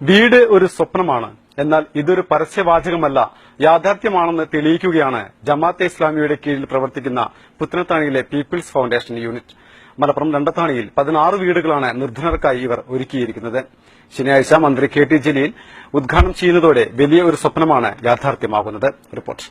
വീട് ഒരു സ്വപ്നമാണ്. എന്നാൽ ഇതൊരു പരസ്യവാചകമല്ല, യാഥാർത്ഥ്യമാണെന്ന് തെളിയിക്കുകയാണ് ജമാഅത്തെ ഇസ്ലാമിയുടെ കീഴിൽ പ്രവർത്തിക്കുന്ന പുത്തനത്താണിയിലെ പീപ്പിൾസ് ഫൌണ്ടേഷൻ യൂണിറ്റ്. മലപ്പുറം രണ്ടത്താണിയിൽ 16 വീടുകളാണ് നിർധനർക്കായി ഇവർ ഒരുക്കിയിരിക്കുന്നത്. ശനിയാഴ്ച മന്ത്രി കെ ടി ജലീൽ ഉദ്ഘാടനം ചെയ്യുന്നതോടെ വലിയ ഒരു സ്വപ്നമാണ് യാഥാർത്ഥ്യമാകുന്നത്. റിപ്പോർട്ട്.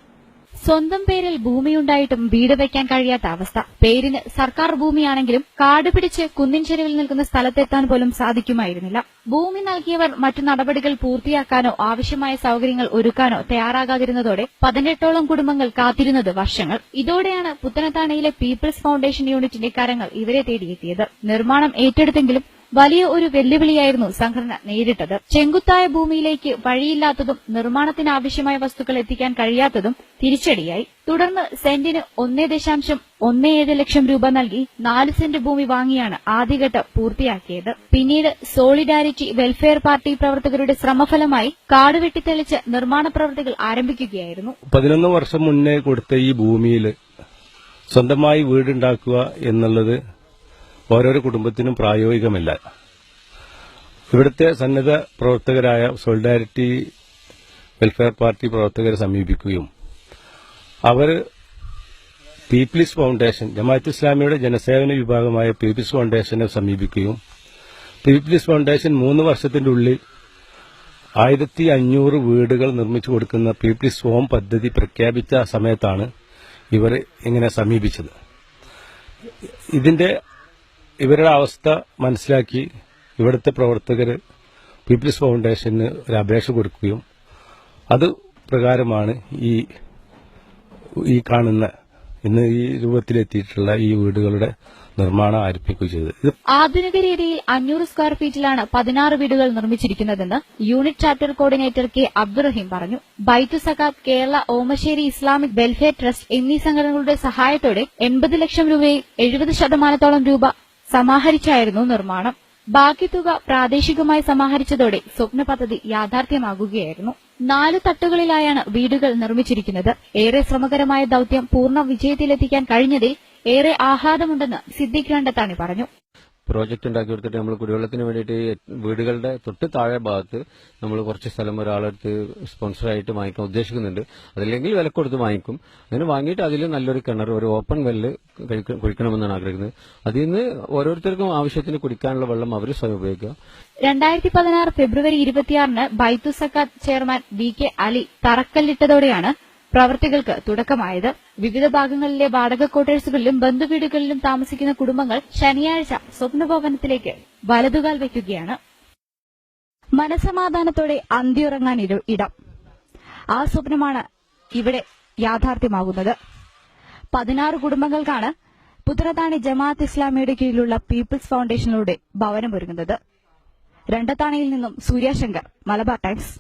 സ്വന്തം പേരിൽ ഭൂമിയുണ്ടായിട്ടും വീട് വയ്ക്കാൻ കഴിയാത്ത അവസ്ഥ. പേരിന് സർക്കാർ ഭൂമിയാണെങ്കിലും കാട് പിടിച്ച് കുന്നിൻ ചെരുവിൽ നിൽക്കുന്ന സ്ഥലത്തെത്താൻ പോലും സാധിക്കുമായിരുന്നില്ല. ഭൂമി നൽകിയവർ മറ്റു നടപടികൾ പൂർത്തിയാക്കാനോ ആവശ്യമായ സൌകര്യങ്ങൾ ഒരുക്കാനോ തയ്യാറാകാതിരുന്നതോടെ 18ഓളം കുടുംബങ്ങൾ കാത്തിരുന്നത് വർഷങ്ങൾ. ഇതോടെയാണ് പുത്തനത്താണിയിലെ പീപ്പിൾസ് ഫൌണ്ടേഷൻ യൂണിറ്റിന്റെ കരങ്ങൾ ഇവരെ തേടിയെത്തിയത്. നിർമ്മാണം ഏറ്റെടുത്തെങ്കിലും വലിയ ഒരു വെല്ലുവിളിയായിരുന്നു സംഘടന നേരിട്ടത്. ചെങ്കുത്തായ ഭൂമിയിലേക്ക് വഴിയില്ലാത്തതും നിർമ്മാണത്തിനാവശ്യമായ വസ്തുക്കൾ എത്തിക്കാൻ കഴിയാത്തതും തിരിച്ചടിയായി. തുടർന്ന് സെന്റിന് 1.17 ലക്ഷം രൂപ നൽകി 4 സെന്റ് ഭൂമി വാങ്ങിയാണ് ആദ്യഘട്ടം പൂർത്തിയാക്കിയത്. പിന്നീട് സോളിഡാരിറ്റി വെൽഫെയർ പാർട്ടി പ്രവർത്തകരുടെ ശ്രമഫലമായി കാട് വെട്ടിത്തെളിച്ച് നിർമ്മാണ പ്രവൃത്തികൾ ആരംഭിക്കുകയായിരുന്നു. 11 വർഷം മുന്നേ കൊടുത്ത ഈ ഭൂമിയിൽ സ്വന്തമായി വീടുണ്ടാക്കുക എന്നുള്ളത് ഓരോരോ കുടുംബത്തിനും പ്രായോഗികമല്ല. ഇവിടുത്തെ സന്നദ്ധ പ്രവർത്തകരായ സോളിഡാരിറ്റി വെൽഫെയർ പാർട്ടി പ്രവർത്തകരെ സമീപിക്കുകയും അവർ പീപ്പിൾസ് ഫൌണ്ടേഷൻ, ജമാഅത്ത് ഇസ്ലാമിയുടെ ജനസേവന വിഭാഗമായ പീപ്പിൾസ് ഫൌണ്ടേഷനെ സമീപിക്കുകയും പീപ്പിൾസ് ഫൌണ്ടേഷൻ 3 വർഷത്തിന്റെ ഉള്ളിൽ 1500 വീടുകൾ നിർമ്മിച്ചു കൊടുക്കുന്ന പീപ്പിൾസ് ഹോം പദ്ധതി പ്രഖ്യാപിച്ച സമയത്താണ് ഇവർ ഇങ്ങനെ സമീപിച്ചത്. ഇവരുടെ അവസ്ഥ മനസ്സിലാക്കി ഇവിടുത്തെ പ്രവർത്തകർ പീപ്പിൾസ് ഫൌണ്ടേഷന് ഒരു അപേക്ഷ കൊടുക്കുകയും അത് പ്രകാരമാണ് ഈ കാണുന്ന ഇന്ന് ഈ രൂപത്തിലെത്തിയിട്ടുള്ള ഈ വീടുകളുടെ നിർമ്മാണം ആരംഭിക്കുകയും ചെയ്തത്. ആധുനിക രീതിയിൽ 500 സ്ക്വയർ ഫീറ്റിലാണ് 16 വീടുകൾ നിർമ്മിച്ചിരിക്കുന്നതെന്ന് unit chapter coordinator K Abdurahim പറഞ്ഞു. Baithu Zakath, Kerala Omassery Islamic welfare trust എന്നീ സംഘടനകളുടെ സഹായത്തോടെ 80 ലക്ഷം രൂപയിൽ 70% രൂപ സമാഹരിച്ചായിരുന്നു നിർമ്മാണം. ബാക്കി തുക പ്രാദേശികമായി സമാഹരിച്ചതോടെ സ്വപ്ന പദ്ധതി യാഥാർത്ഥ്യമാകുകയായിരുന്നു. 4 തട്ടുകളിലായാണ് വീടുകൾ നിർമ്മിച്ചിരിക്കുന്നത്. ഏറെ ശ്രമകരമായ ദൌത്യം പൂർണ്ണ വിജയത്തിലെത്തിക്കാൻ കഴിഞ്ഞതിൽ ഏറെ ആഹ്ലാദമുണ്ടെന്ന് സിദ്ദിഖ് രണ്ടത്താണി പറഞ്ഞു. പ്രോജക്റ്റ് ഉണ്ടാക്കി കൊടുത്തിട്ട് നമ്മൾ കുടിവെള്ളത്തിന് വേണ്ടിയിട്ട് വീടുകളുടെ തൊട്ട് താഴെ ഭാഗത്ത് നമ്മൾ കുറച്ച് സ്ഥലം ഒരാളെടുത്ത് സ്പോൺസറായിട്ട് വാങ്ങിക്കാൻ ഉദ്ദേശിക്കുന്നുണ്ട്. അതല്ലെങ്കിൽ വില കൊടുത്ത് വാങ്ങിക്കും. അങ്ങനെ വാങ്ങിയിട്ട് അതിൽ നല്ലൊരു കിണർ, ഒരു ഓപ്പൺ വെല്ല് കുഴിക്കണമെന്നാണ് ആഗ്രഹിക്കുന്നത്. അതിൽ നിന്ന് ഓരോരുത്തർക്കും ആവശ്യത്തിന് കുടിക്കാനുള്ള വെള്ളം അവർ സ്വയം ഉപയോഗിക്കുക. 2016 ഫെബ്രുവരി 26-ന് ബൈത്തു സക്കാത്ത് ചെയർമാൻ വി കെ അലി തറക്കല്ലിട്ടതോടെയാണ് പ്രവൃത്തികൾക്ക് തുടക്കമായത്. വിവിധ ഭാഗങ്ങളിലെ വാടക ക്വാർട്ടേഴ്സുകളിലും ബന്ധുവീടുകളിലും താമസിക്കുന്ന കുടുംബങ്ങൾ ശനിയാഴ്ച സ്വപ്നഭവനത്തിലേക്ക് വലതുകാൽ വയ്ക്കുകയാണ്. മനസമാധാനത്തോടെ അന്തിയുറങ്ങാൻ ഇടം, ആ സ്വപ്നമാണ് ഇവിടെ യാഥാർത്ഥ്യമാകുന്നത്. 16 കുടുംബങ്ങൾക്കാണ് പുത്തനത്താണി ജമാഅത്ത് ഇസ്ലാമിയുടെ കീഴിലുള്ള പീപ്പിൾസ് ഫൌണ്ടേഷനിലൂടെ ഭവനമൊരുങ്ങുന്നത്. രണ്ടത്താണിയിൽ നിന്നും സൂര്യശങ്കർ, മലബാർ ടൈംസ്.